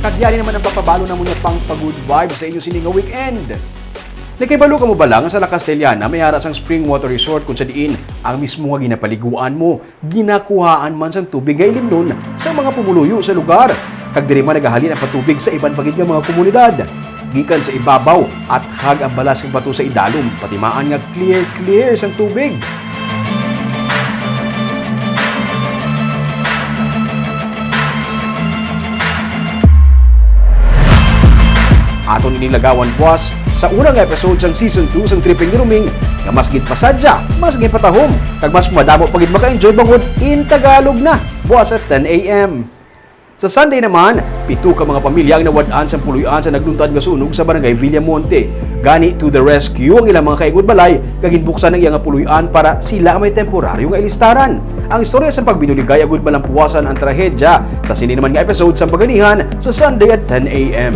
Kadyari naman ang papabalo na muna pang pag-good vibes sa inyo sininga weekend. Nakibalo ka mo ba lang sa La Castellana may haras ang spring water resort kung sa diin ang mismo nga ginapaliguan mo, ginakuhaan man sang tubig ay limnon sa mga pumuluyo sa lugar. Kag diri man nagahalin ang patubig sa iban pagid nga mga komunidad. Gikan sa ibabaw at hag ang balas ng bato sa idalom, patimaan nga clear sang tubig. Aton inilagawan puas sa unang episode sang Season 2 sang Tripping ni Ruming nga mas gid pasadya, mas gid patahom, kag mas madamo pagid maka-enjoy bangod in Tagalog na, buwas at 10 a.m. Sa Sunday naman, 7 ka mga pamilya ang nawad-an sa puluyan sa nagluntad nga sunog sa barangay Villamonte. Gani to the rescue ang ilang mga kaigod balay kag ginbuksan ang iyang puluyan para sila may temporaryo nga ilistaran. Ang istorya sa pagbinuligay agud malampuwasan ang trahedya sa sini naman nga episode sa paganihan sa Sunday at 10 a.m.